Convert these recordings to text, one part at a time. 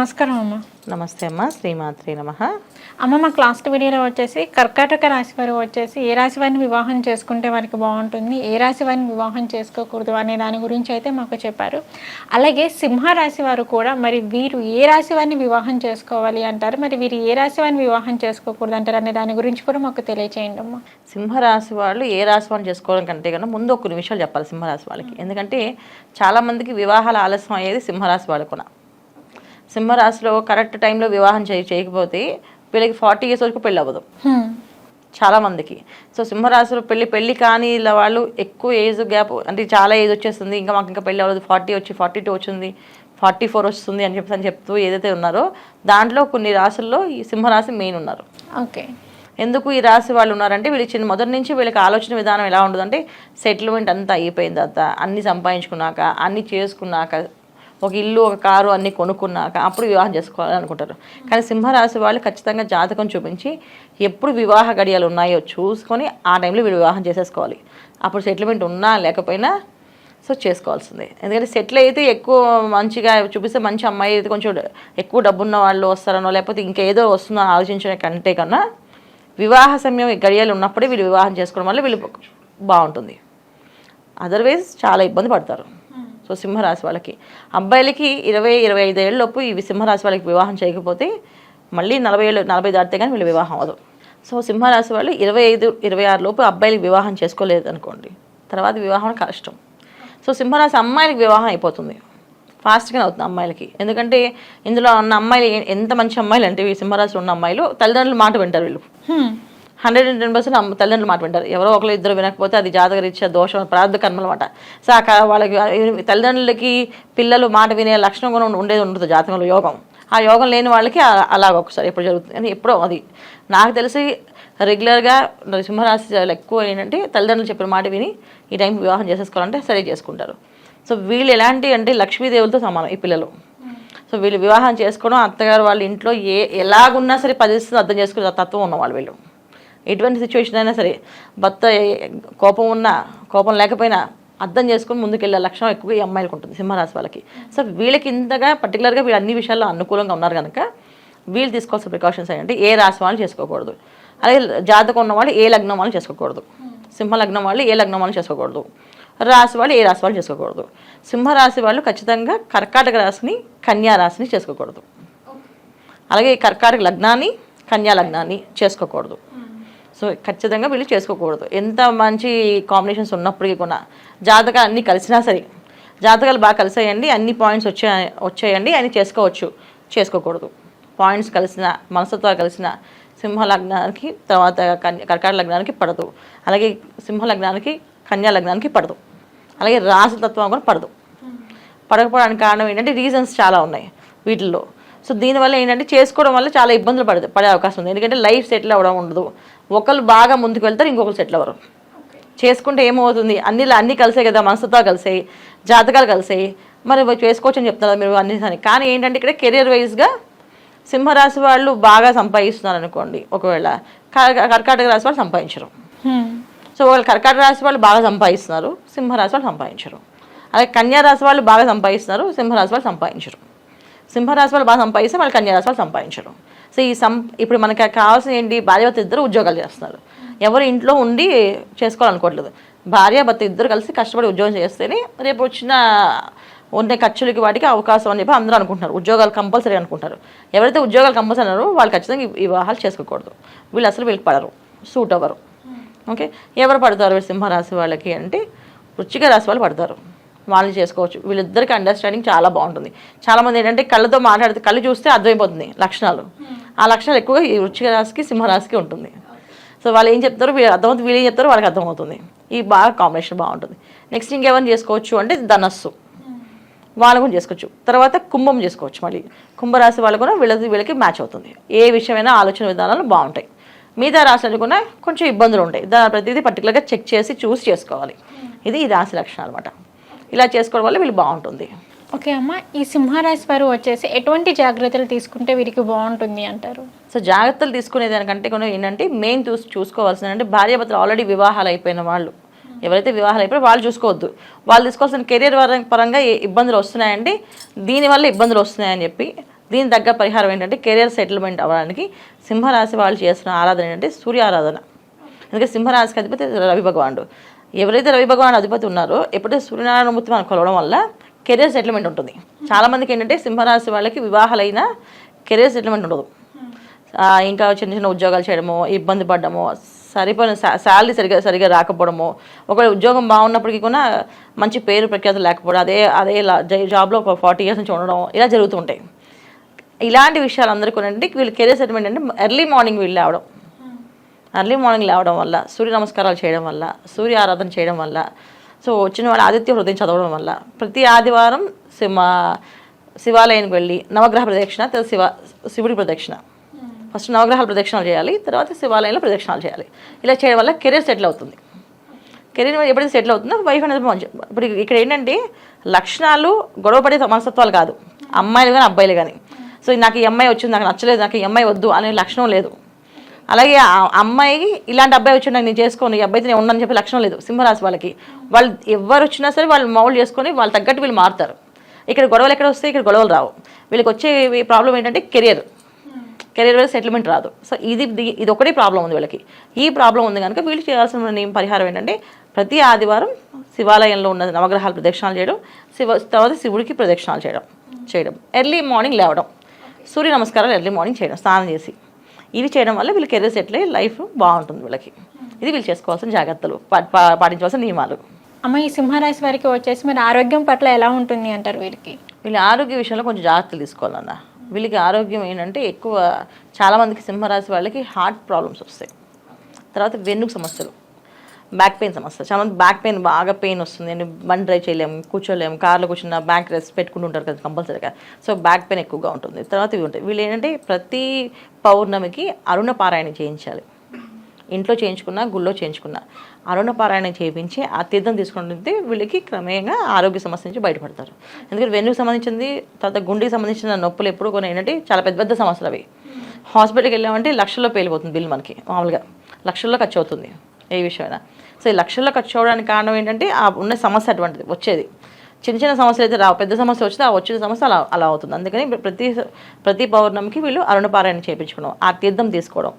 నమస్కారం అమ్మ. నమస్తే అమ్మ, శ్రీమాత్రే నమః. అమ్మ, మాకు లాస్ట్ వీడియోలో వచ్చేసి కర్కాటక రాశి వారు వచ్చేసి ఏ రాశి వారిని వివాహం చేసుకుంటే వారికి బాగుంటుంది, ఏ రాశి వారిని వివాహం చేసుకోకూడదు అనే దాని గురించి అయితే మాకు చెప్పారు. అలాగే సింహరాశి వారు కూడా మరి వీరు ఏ రాశి వారిని వివాహం చేసుకోవాలి అంటారు, మరి వీరు ఏ రాశి వారిని వివాహం చేసుకోకూడదు అంటారు అనే దాని గురించి కూడా మాకు తెలియచేయండి అమ్మ. సింహరాశి వాళ్ళు ఏ రాశి వాళ్ళని చేసుకోవడం కంటే కన్నా ముందు ఒక విషయాలు చెప్పాలి సింహరాశి వాళ్ళకి. ఎందుకంటే చాలామందికి వివాహాల ఆలస్యం అయ్యేది సింహరాశి వాళ్ళకున. సింహరాశిలో కరెక్ట్ టైంలో వివాహం చేయకపోతే వీళ్ళకి 40 years వరకు పెళ్ళి అవ్వదు చాలామందికి. సో సింహరాశిలో పెళ్ళి కానీ ఇలా వాళ్ళు ఎక్కువ ఏజ్ గ్యాప్, అంటే చాలా ఏజ్ వచ్చేస్తుంది, ఇంకా మాకు ఇంకా పెళ్ళి అవ్వదు, 40 వచ్చి 42 వచ్చింది, 44 వస్తుంది అని చెప్తూ ఏదైతే ఉన్నారో దాంట్లో కొన్ని రాశుల్లో ఈ సింహరాశి మెయిన్ ఉన్నారు. ఓకే, ఎందుకు ఈ రాశి వాళ్ళు ఉన్నారంటే వీళ్ళు మొదటి నుంచి వీళ్ళకి ఆలోచన విధానం ఎలా ఉంటుందంటే సెటిల్మెంట్ అంతా అయిపోయిన తర్వాత అన్నీ సంపాదించుకున్నాక అన్నీ చేసుకున్నాక ఒక ఇల్లు ఒక కారు అన్నీ కొనుక్కున్నాక అప్పుడు వివాహం చేసుకోవాలని అనుకుంటారు. కానీ సింహరాశి వాళ్ళు ఖచ్చితంగా జాతకం చూపించి ఎప్పుడు వివాహ గడియలు ఉన్నాయో చూసుకొని ఆ టైంలో వీళ్ళు వివాహం చేసేసుకోవాలి. అప్పుడు సెటిల్మెంట్ ఉన్నా లేకపోయినా సో చేసుకోవాల్సిందే. ఎందుకంటే సెటిల్ అయితే ఎక్కువ మంచిగా చూపిస్తే మంచి అమ్మాయి అయితే కొంచెం ఎక్కువ డబ్బున్న వాళ్ళు వస్తారనో లేకపోతే ఇంకేదో వస్తుందో ఆలోచించే కంటే కన్నా వివాహ సమయం గడియలు ఉన్నప్పుడే వీళ్ళు వివాహం చేసుకోవడం వల్ల వీళ్ళు బాగుంటుంది. అదర్వైజ్ చాలా ఇబ్బంది పడతారు. సో సింహరాశి వాళ్ళకి అబ్బాయిలకి 20-25 ఏళ్ళలోపు ఇవి సింహరాశి వాళ్ళకి వివాహం చేయకపోతే మళ్ళీ 40 దాటితే కానీ వీళ్ళు వివాహం అవ్వదు. సో సింహరాశి వాళ్ళు 25-26 లోపు అబ్బాయిలకి వివాహం చేసుకోలేదు అనుకోండి, తర్వాత వివాహం కష్టం. సో సింహరాశి అమ్మాయిలకి వివాహం అయిపోతుంది, ఫాస్ట్గానే అవుతుంది అమ్మాయిలకి. ఎందుకంటే ఇందులో ఉన్న అమ్మాయిలు ఎంత మంచి అమ్మాయిలు అంటే ఈ సింహరాశిలో ఉన్న అమ్మాయిలు తల్లిదండ్రుల మాట వింటారు. వీళ్ళు 110% తల్లిదండ్రుల మాట వింటారు. ఎవరో ఒకరు ఇద్దరు వినకపోతే అది జాతకరీత్యా దోషం, ప్రారంభ కర్మల మాట. సో వాళ్ళకి తల్లిదండ్రులకి పిల్లలు మాట వినే లక్షణం కూడా ఉండేది ఉండదు జాతకంలో, యోగం. ఆ యోగం లేని వాళ్ళకి అలాగ ఒకసారి ఎప్పుడు జరుగుతుంది అని ఎప్పుడో. అది నాకు తెలిసి రెగ్యులర్గా సింహరాశి ఎక్కువ ఏంటంటే తల్లిదండ్రులు చెప్పిన మాట విని ఈ టైంకి వివాహం చేసేసుకోవాలంటే సరే చేసుకుంటారు. సో వీళ్ళు ఎలాంటి అంటే లక్ష్మీదేవులతో సమానం ఈ పిల్లలు. సో వీళ్ళు వివాహం చేసుకోవడం అత్తగారు వాళ్ళ ఇంట్లో ఎలాగున్నా సరే పరిస్థితి అర్థం చేసుకునే తత్వం ఉన్నవాళ్ళు వీళ్ళు. ఎటువంటి సిచ్యువేషన్ అయినా సరే భర్త కోపం ఉన్నా కోపం లేకపోయినా అర్థం చేసుకుని ముందుకెళ్ళే లక్షణం ఎక్కువ ఈ అమ్మాయిలకు ఉంటుంది సింహరాశి వాళ్ళకి. సో వీళ్ళకి ఇంతగా పర్టికులర్గా వీళ్ళు అన్ని విషయాల్లో అనుకూలంగా ఉన్నారు కనుక వీళ్ళు తీసుకోవాల్సిన ప్రికాషన్స్ ఏంటంటే ఏ రాశి వాళ్ళు చేసుకోకూడదు, అలాగే జాతకం ఉన్న వాళ్ళు ఏ లగ్నం వాళ్ళు చేసుకోకూడదు, సింహ లగ్నం వాళ్ళు ఏ లగ్నం వాళ్ళు చేసుకోకూడదు, రాశి వాళ్ళు ఏ రాశి వాళ్ళు చేసుకోకూడదు. సింహరాశి వాళ్ళు ఖచ్చితంగా కర్కాటక రాశిని కన్యా రాశిని చేసుకోకూడదు, అలాగే కర్కాటక లగ్నాన్ని కన్యా లగ్నాన్ని చేసుకోకూడదు. సో ఖచ్చితంగా వీళ్ళు చేసుకోకూడదు. ఎంత మంచి కాంబినేషన్స్ ఉన్నప్పటికీ కూడా జాతకాలు అన్నీ కలిసినా సరే, జాతకాలు బాగా కలిసాయండి అన్ని పాయింట్స్ వచ్చాయండి అని చేసుకోకూడదు. పాయింట్స్ కలిసిన మనస్తత్వాలు కలిసిన సింహ లగ్నానికి తర్వాత కర్కాటక లగ్నానికి పడదు, అలాగే సింహ లగ్నానికి కన్యా లగ్నానికి పడదు, అలాగే రాశి తత్వం కూడా పడదు. పడకపోవడానికి కారణం ఏంటంటే రీజన్స్ చాలా ఉన్నాయి వీటిల్లో. సో దీనివల్ల ఏంటంటే చేసుకోవడం వల్ల చాలా ఇబ్బందులు పడే అవకాశం ఉంది. ఎందుకంటే లైఫ్ సెటిల్ అవ్వడం ఉండదు, ఒకళ్ళు బాగా ముందుకు వెళ్తారు, ఇంకొకరు సెటిల్ అవ్వరు. చేసుకుంటే ఏమవుతుంది, అన్నీ కలిసాయి కదా, మనస్తత్వాలు కలిసాయి, జాతకాలు కలిసాయి, మరి చేసుకోవచ్చు అని చెప్తున్నారు మీరు అన్ని. కానీ ఏంటంటే ఇక్కడ కెరియర్ వైజ్గా సింహరాశి వాళ్ళు బాగా సంపాదిస్తున్నారు అనుకోండి, ఒకవేళ కర్కాటక రాశి వాళ్ళు సంపాదించరు. సో వాళ్ళు కర్కాటక రాశి వాళ్ళు బాగా సంపాదిస్తున్నారు, సింహరాశి వాళ్ళు సంపాదించరు. అలాగే కన్యా రాశి వాళ్ళు బాగా సంపాదిస్తున్నారు, సింహరాశి వాళ్ళు సంపాదించరు. సింహరాశి వాళ్ళు బాగా సంపాదిస్తే వాళ్ళు కన్యా రాశి వాళ్ళు సంపాదించరు. సో ఇప్పుడు మనకి కావాల్సిన ఏంటి, భార్యాభర్త ఇద్దరు ఉద్యోగాలు చేస్తున్నారు, ఎవరు ఇంట్లో ఉండి చేసుకోవాలనుకోవట్లేదు. భార్యాభర్త ఇద్దరు కలిసి కష్టపడి ఉద్యోగం చేస్తేనే రేపు వచ్చిన ఉండే ఖర్చులకి వాటికి అవకాశం అని చెప్పి అందరూ అనుకుంటున్నారు. ఉద్యోగాలు కంపల్సరీ అనుకుంటారు. ఎవరైతే ఉద్యోగాలు కంపల్సరీ అన్నారో వాళ్ళు ఖచ్చితంగా ఈ వివాహాలు చేసుకోకూడదు. వీళ్ళు అసలు వీళ్ళకి పడరు, సూట్ అవ్వరు. ఓకే, ఎవరు పడతారు సింహరాశి వాళ్ళకి అంటే వృశ్చిక రాశి వాళ్ళు పడతారు, వాళ్ళు చేసుకోవచ్చు. వీళ్ళిద్దరికి అండర్స్టాండింగ్ చాలా బాగుంటుంది. చాలామంది ఏంటంటే కళ్ళతో మాట్లాడితే కళ్ళు చూస్తే అర్థమైపోతుంది లక్షణాలు, ఆ లక్షణాలు ఎక్కువగా ఈ వృశ్చిక రాశికి సింహరాశికి ఉంటుంది. సో వాళ్ళు ఏం చెప్తారో అర్థమవుతుంది, వీళ్ళు ఏం చెప్తారో వాళ్ళకి అర్థమవుతుంది. ఈ బాగా కాంబినేషన్ బాగుంటుంది. నెక్స్ట్ ఇంకెవరిని చేసుకోవచ్చు అంటే ధనస్సు, వాళ్ళు కూడా చేసుకోవచ్చు. తర్వాత కుంభం చేసుకోవచ్చు. మళ్ళీ కుంభరాశి వాళ్ళు కూడా వీళ్ళకి మ్యాచ్ అవుతుంది. ఏ విషయమైనా ఆలోచన విధానాలు బాగుంటాయి. మిగతా రాశులు కూడా కొంచెం ఇబ్బందులు ఉంటాయి, దాని ప్రతిదీ పర్టికులర్గా చెక్ చేసి చూసి చేసుకోవాలి. ఇది ఈ రాశి లక్షణాలు అనమాట. ఇలా చేసుకోవడం వల్ల వీళ్ళు బాగుంటుంది. ఓకే అమ్మ, ఈ సింహరాశి వారు వచ్చేసి ఎటువంటి జాగ్రత్తలు తీసుకుంటే వీరికి బాగుంటుంది అంటారు? సో జాగ్రత్తలు తీసుకునేదానికంటే కూడా ఏంటంటే మెయిన్ చూసుకోవాల్సింది అంటే భార్యాభర్తలు ఆల్రెడీ వివాహాలు అయిపోయిన వాళ్ళు, ఎవరైతే వివాహాలు అయిపోయి వాళ్ళు చూసుకోవద్దు. వాళ్ళు తీసుకోవాల్సిన కెరీర్ పరంగా ఇబ్బందులు వస్తున్నాయంటే దీనివల్ల ఇబ్బందులు వస్తున్నాయని చెప్పి దీని తగ్గ పరిహారం ఏంటంటే కెరియర్ సెటిల్మెంట్ అవ్వడానికి సింహరాశి వాళ్ళు చేస్తున్న ఆరాధన ఏంటంటే సూర్య ఆరాధన. ఎందుకంటే సింహరాశికి అధిపతి రవి భగవానుడు. ఎవరైతే రవి భగవాన్ అధిపతి ఉన్నారో ఎప్పుడైతే సూర్యనారాయణమూర్తి మనం కొలవడం వల్ల కెరియర్ సెటిల్మెంట్ ఉంటుంది. చాలామందికి ఏంటంటే సింహరాశి వాళ్ళకి వివాహాలైన కెరియర్ సెటిల్మెంట్ ఉండదు. ఇంకా చిన్న చిన్న ఉద్యోగాలు చేయడమో, ఇబ్బంది పడ్డమో, సరిపోయిన శాలరీ సరిగా రాకపోవడమో, ఒకవేళ ఉద్యోగం బాగున్నప్పటికీ కూడా మంచి పేరు ప్రఖ్యాతులు లేకపోవడం, అదే జాబ్లో ఒక 40 years నుంచి ఉండడం, ఇలా జరుగుతూ ఉంటాయి. ఇలాంటి విషయాలు అందరికీ ఏంటంటే వీళ్ళు కెరియర్ సెటిల్మెంట్ అంటే ఎర్లీ మార్నింగ్ వీళ్ళు లేవడం వల్ల, సూర్య నమస్కారాలు చేయడం వల్ల, సూర్య ఆరాధన చేయడం వల్ల, సో వచ్చిన వాళ్ళు ఆదిత్య హృదయం చదవడం వల్ల, ప్రతి ఆదివారం శివాలయానికి వెళ్ళి నవగ్రహ ప్రదక్షిణ, శివుడి ప్రదక్షిణ, ఫస్ట్ నవగ్రహాల ప్రదక్షిణాలు చేయాలి, తర్వాత శివాలయంలో ప్రదక్షిణాలు చేయాలి. ఇలా చేయడం వల్ల కెరీర్ సెటిల్ అవుతుంది. కెరీర్ ఎప్పుడైతే సెటిల్ అవుతుందో వైఫ్ అనేది మంచి. ఇప్పుడు ఇక్కడ ఏంటంటే లక్షణాలు గొడవపడే మనస్తత్వాలు కాదు, అమ్మాయిలు కానీ అబ్బాయిలు కానీ. సో నాకు ఈ అమ్మాయి వచ్చింది, నాకు నచ్చలేదు, నాకు ఈ అమ్మాయి వద్దు అనే లక్షణం లేదు. అలాగే ఆ అమ్మాయికి ఇలాంటి అబ్బాయి వచ్చి నాకు నేను చేసుకోను, ఈ అబ్బాయితో నేను ఉండని చెప్పే లక్షణం లేదు. సింహరాశి వాళ్ళకి వాళ్ళు ఎవరు వచ్చినా సరే వాళ్ళు మౌల్డ్ చేసుకొని వాళ్ళు తగ్గట్టు వీళ్ళు మారుతారు. ఇక్కడ గొడవలు ఎక్కడ వస్తాయి? ఇక్కడ గొడవలు రావు. వీళ్ళకి వచ్చే ప్రాబ్లం ఏంటంటే కెరియర్ వల్ల సెటిల్మెంట్ రాదు. సో ఇది ఒకటే ప్రాబ్లం ఉంది వీళ్ళకి. ఈ ప్రాబ్లం ఉంది కనుక వీళ్ళు చేయాల్సిన పరిహారం ఏంటంటే ప్రతి ఆదివారం శివాలయంలో ఉన్న నవగ్రహాలు ప్రదక్షిణాలు చేయడం, తర్వాత శివుడికి ప్రదక్షిణాలు చేయడం, ఎర్లీ మార్నింగ్ లేవడం, సూర్య నమస్కారాలు ఎర్లీ మార్నింగ్ చేయడం, స్నానం చేసి, ఇవి చేయడం వల్ల వీళ్ళు కెరీర్ సెటిల్ అయ్యి లైఫ్ బాగుంటుంది వీళ్ళకి. ఇది వీళ్ళు చేసుకోవాల్సిన జాగ్రత్తలు, పాటించవలసిన నియమాలు. అమ్మ, ఈ సింహరాశి వారికి వచ్చేసి మరి ఆరోగ్యం పట్ల ఎలా ఉంటుంది అంటారు? వీళ్ళ ఆరోగ్య విషయంలో కొంచెం జాగ్రత్తలు తీసుకోవాలన్న. వీళ్ళకి ఆరోగ్యం ఏంటంటే ఎక్కువ చాలామందికి సింహరాశి వాళ్ళకి హార్ట్ ప్రాబ్లమ్స్ వస్తాయి, తర్వాత వెన్నుకు సమస్యలు, బ్యాక్ పెయిన్ సమస్య. చాలామంది బ్యాక్ పెయిన్ బాగా పెయిన్ వస్తుంది, బండి డ్రైవ్ చేయలేము, కూర్చోలేము, కార్లో కూర్చున్న బ్యాక్ రెస్ట్ పెట్టుకుంటుంటారు కదా కంపల్సరీగా. సో బ్యాక్ పెయిన్ ఎక్కువగా ఉంటుంది. తర్వాత ఇవి ఉంటాయి. వీళ్ళు ఏంటంటే ప్రతి పౌర్ణమికి అరుణ పారాయణ చేయించాలి. ఇంట్లో చేయించుకున్నా, గుళ్ళో చేయించుకున్నా అరుణ పారాయణ చేయించి ఆ తీర్థం తీసుకుంటుంటే వీళ్ళకి క్రమేణంగా ఆరోగ్య సమస్య నుంచి బయటపడతారు. ఎందుకంటే వెన్నుకు సంబంధించింది, తర్వాత గుండెకి సంబంధించిన నొప్పులు ఎప్పుడు కొన్ని ఏంటంటే చాలా పెద్ద సమస్యలు అవి. హాస్పిటల్కి వెళ్ళామంటే లక్షల్లో పేలిపోతుంది బిల్, మనకి మామూలుగా లక్షల్లో ఖర్చు అవుతుంది ఏ విషయమైనా. సో ఈ లక్షల్లో ఖర్చు అవడానికి కారణం ఏంటంటే ఆ ఉన్న సమస్య అటువంటిది వచ్చేది. చిన్న సమస్యలు అయితే రావు, పెద్ద సమస్య వచ్చితే ఆ వచ్చిన సమస్య అలా అవుతుంది. అందుకని ప్రతి పౌర్ణమికి వీళ్ళు అరుణ పారాయణ చేయించుకోవడం, ఆ తీర్థం తీసుకోవడం,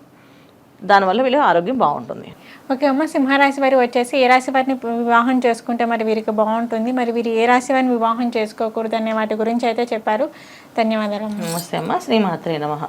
దానివల్ల వీళ్ళు ఆరోగ్యం బాగుంటుంది. ఓకే అమ్మ, సింహరాశి వారి వచ్చేసి ఏ రాశి వారిని వివాహం చేసుకుంటే మరి వీరికి బాగుంటుంది, మరి వీరు ఏ రాశి వారిని వివాహం చేసుకోకూడదు అనే వాటి గురించి అయితే చెప్పారు. ధన్యవాదాలు. నమస్తే అమ్మ. శ్రీమాత్రే నమః.